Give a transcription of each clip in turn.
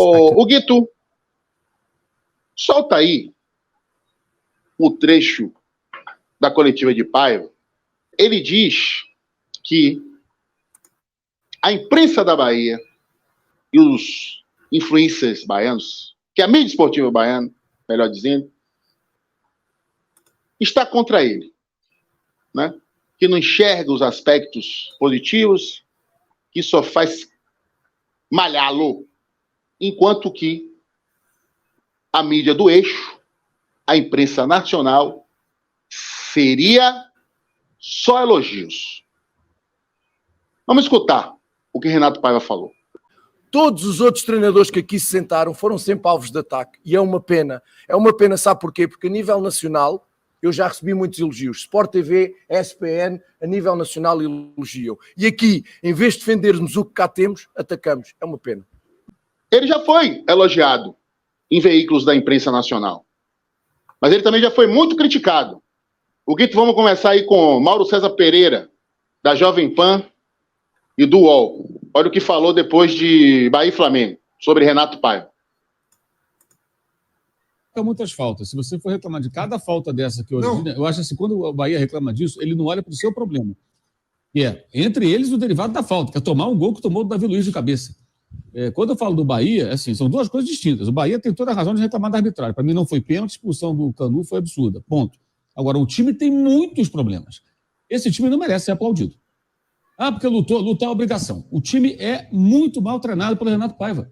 O Guito, solta aí o trecho da coletiva de Paiva. Ele diz que a imprensa da Bahia e os influencers baianos, que a mídia esportiva baiana, melhor dizendo, está contra ele, né? Que não enxerga os aspectos positivos, que só faz malhá-lo, enquanto que a mídia do eixo, a imprensa nacional, seria só elogios. Vamos escutar o que Renato Paiva falou. Todos os outros treinadores que aqui se sentaram foram sempre alvos de ataque. E é uma pena. É uma pena, sabe porquê? Porque a nível nacional eu já recebi muitos elogios. Sport TV, ESPN, a nível nacional elogiam. E aqui, em vez de defendermos o que cá temos, atacamos. É uma pena. Ele já foi elogiado em veículos da imprensa nacional. Mas ele também já foi muito criticado. O Guito, vamos começar aí com Mauro César Pereira, da Jovem Pan e do UOL. Olha o que falou depois de Bahia e Flamengo, sobre Renato Paiva. Muitas faltas. Se você for reclamar de cada falta dessa que origina, eu acho assim, quando o Bahia reclama disso, ele não olha para o seu problema. Que é, entre eles, o derivado da falta, que é tomar um gol que tomou do Davi Luiz de cabeça. Quando eu falo do Bahia, assim, são duas coisas distintas. O Bahia tem toda a razão de reclamar da arbitragem. Para mim não foi pênalti, a expulsão do Canu foi absurda. Ponto. Agora, o time tem muitos problemas. Esse time não merece ser aplaudido. Porque lutar é obrigação. O time é muito mal treinado pelo Renato Paiva.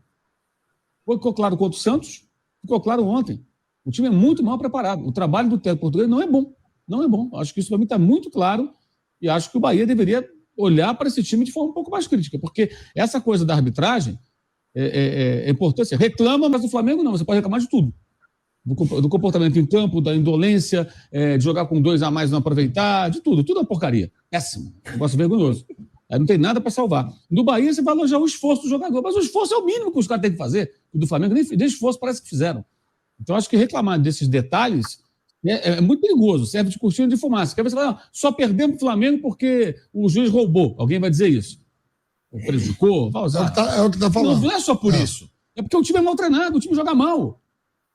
Ficou claro contra o Santos, ficou claro ontem. O time é muito mal preparado. O trabalho do técnico português não é bom. Não é bom. Acho que isso para mim está muito claro e acho que o Bahia deveria olhar para esse time de forma um pouco mais crítica, porque essa coisa da arbitragem é importante. Você reclama, mas o Flamengo não. Você pode reclamar de tudo. Do comportamento em campo, da indolência, de jogar com 2 a mais e não aproveitar, de tudo. Tudo é uma porcaria. Péssimo. Negócio vergonhoso. Aí não tem nada para salvar. No Bahia, você vai elogiar o esforço do jogador, mas o esforço é o mínimo que os caras têm que fazer. O do Flamengo nem esforço parece que fizeram. Então, acho que reclamar desses detalhes é muito perigoso. Serve de cortina de fumaça. Quer ver você falar, só perdemos o Flamengo porque o juiz roubou. Alguém vai dizer isso. Ou prejudicou? Vai usar. É o que está falando. Não é só por isso. É porque o time é mal treinado, o time joga mal.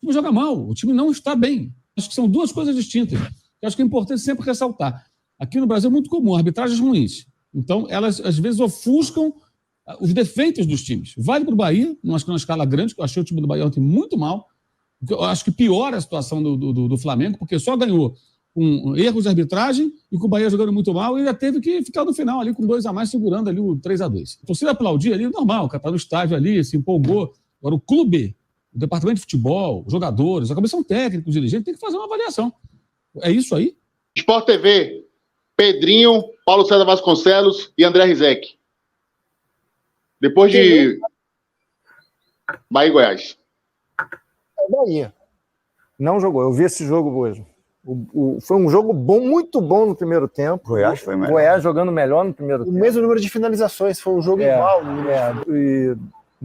O time não está bem. Acho que são duas coisas distintas. Eu acho que é importante sempre ressaltar. Aqui no Brasil é muito comum arbitragens ruins. Então, elas às vezes ofuscam os defeitos dos times. Vale para o Bahia, não acho que é uma escala grande, que eu achei o time do Bahia ontem muito mal. Eu acho que piora a situação do Flamengo, porque só ganhou com erros de arbitragem e com o Bahia jogando muito mal e ainda teve que ficar no final ali com 2 a mais, segurando ali o 3-2. A torcida aplaudir ali, normal, o cara tá no estádio ali, se empolgou. Agora o clube, o departamento de futebol, os jogadores, a comissão técnica, os dirigentes, tem que fazer uma avaliação. É isso aí? Sport TV, Pedrinho, Paulo César Vasconcelos e André Rizek. Depois de Bahia e Goiás. Bahia. Não jogou. Eu vi esse jogo hoje. Foi um jogo bom, muito bom no primeiro tempo. Goiás foi melhor. Goiás jogando melhor no primeiro tempo. O mesmo número de finalizações, foi um jogo igual.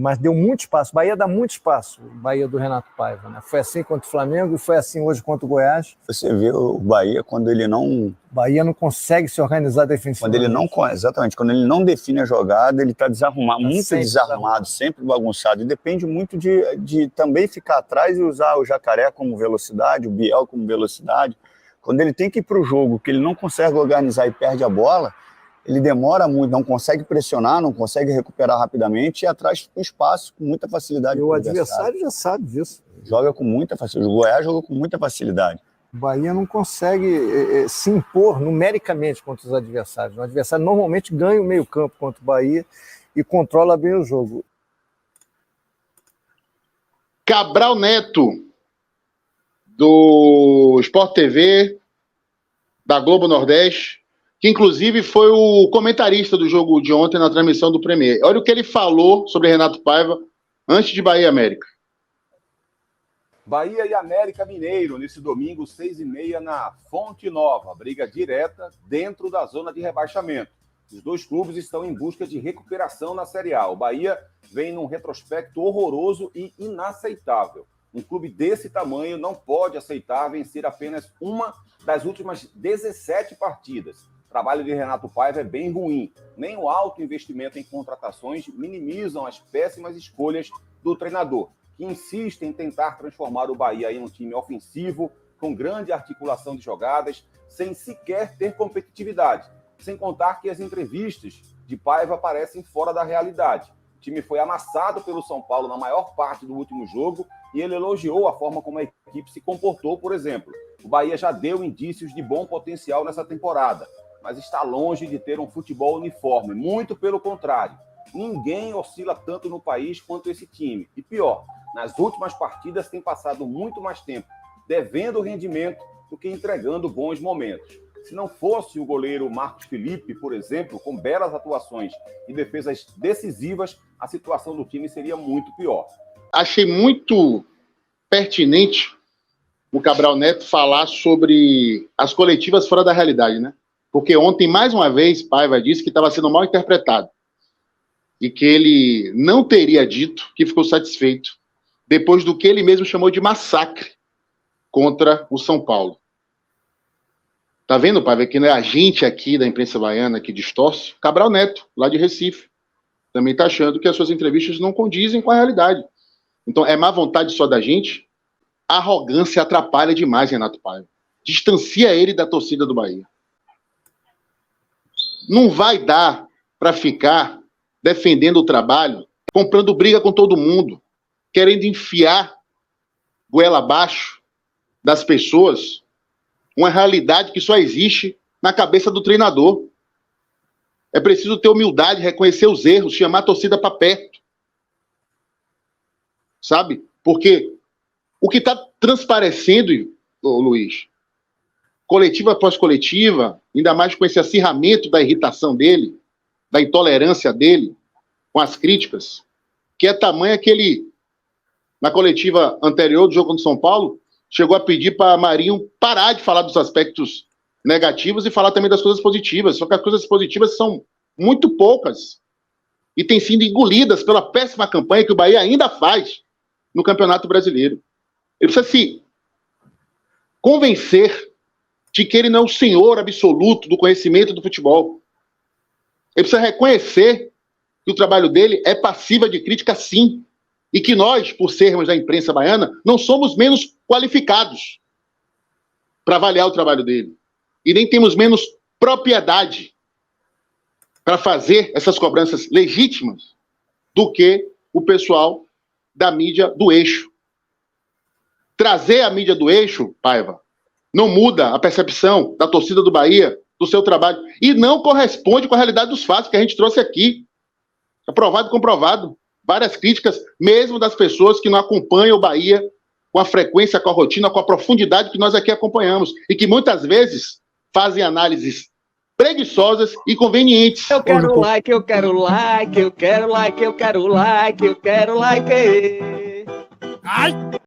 Mas deu muito espaço. Bahia dá muito espaço. Bahia do Renato Paiva, né? Foi assim contra o Flamengo e foi assim hoje contra o Goiás. Você vê o Bahia quando ele não... Bahia não consegue se organizar defensivamente. Exatamente, quando ele não define a jogada, ele está desarrumado, muito desarrumado, sempre bagunçado. E depende muito de também ficar atrás e usar o Jacaré como velocidade, o Biel como velocidade. Quando ele tem que ir para o jogo, que ele não consegue organizar e perde a bola, ele demora muito, não consegue pressionar, não consegue recuperar rapidamente e atrás com espaço, com muita facilidade. E o adversário já sabe disso. Joga com muita facilidade. O Goiás jogou com muita facilidade. O Bahia não consegue se impor numericamente contra os adversários. O adversário normalmente ganha o meio-campo contra o Bahia e controla bem o jogo. Cabral Neto, do Sport TV, da Globo Nordeste, que inclusive foi o comentarista do jogo de ontem na transmissão do Premier. Olha o que ele falou sobre Renato Paiva antes de Bahia e América. Bahia e América Mineiro, nesse domingo, 6h30, na Fonte Nova. Briga direta dentro da zona de rebaixamento. Os dois clubes estão em busca de recuperação na Série A. O Bahia vem num retrospecto horroroso e inaceitável. Um clube desse tamanho não pode aceitar vencer apenas uma das últimas 17 partidas. O trabalho de Renato Paiva é bem ruim. Nem o alto investimento em contratações minimizam as péssimas escolhas do treinador, que insiste em tentar transformar o Bahia em um time ofensivo, com grande articulação de jogadas, sem sequer ter competitividade. Sem contar que as entrevistas de Paiva parecem fora da realidade. O time foi amassado pelo São Paulo na maior parte do último jogo e ele elogiou a forma como a equipe se comportou, por exemplo. O Bahia já deu indícios de bom potencial nessa temporada, mas está longe de ter um futebol uniforme, muito pelo contrário. Ninguém oscila tanto no país quanto esse time. E pior, nas últimas partidas tem passado muito mais tempo devendo rendimento do que entregando bons momentos. Se não fosse o goleiro Marcos Felipe, por exemplo, com belas atuações e defesas decisivas, a situação do time seria muito pior. Achei muito pertinente o Cabral Neto falar sobre as coletivas fora da realidade, né? Porque ontem, mais uma vez, Paiva disse que estava sendo mal interpretado e que ele não teria dito que ficou satisfeito depois do que ele mesmo chamou de massacre contra o São Paulo. Tá vendo, Paiva, que não é a gente aqui da imprensa baiana que distorce? Cabral Neto, lá de Recife, também está achando que as suas entrevistas não condizem com a realidade. Então, é má vontade só da gente? A arrogância atrapalha demais Renato Paiva. Distancia ele da torcida do Bahia. Não vai dar para ficar defendendo o trabalho, comprando briga com todo mundo, querendo enfiar goela abaixo das pessoas uma realidade que só existe na cabeça do treinador. É preciso ter humildade, reconhecer os erros, chamar a torcida para perto. Sabe? Porque o que está transparecendo, Luiz, coletiva após coletiva, ainda mais com esse acirramento da irritação dele, da intolerância dele, com as críticas, que é tamanha que ele, na coletiva anterior do jogo contra o São Paulo, chegou a pedir para Marinho parar de falar dos aspectos negativos e falar também das coisas positivas. Só que as coisas positivas são muito poucas e têm sido engolidas pela péssima campanha que o Bahia ainda faz no Campeonato Brasileiro. Ele precisa se convencer de que ele não é o senhor absoluto do conhecimento do futebol. Ele precisa reconhecer que o trabalho dele é passível de crítica, sim. E que nós, por sermos da imprensa baiana, não somos menos qualificados para avaliar o trabalho dele. E nem temos menos propriedade para fazer essas cobranças legítimas do que o pessoal da mídia do eixo. Trazer a mídia do eixo, Paiva, não muda a percepção da torcida do Bahia, do seu trabalho, e não corresponde com a realidade dos fatos que a gente trouxe aqui. Aprovado e comprovado. Várias críticas, mesmo das pessoas que não acompanham o Bahia com a frequência, com a rotina, com a profundidade que nós aqui acompanhamos, e que muitas vezes fazem análises preguiçosas e convenientes. Eu quero like, eu quero like, eu quero like, eu quero like, eu quero like. Ai!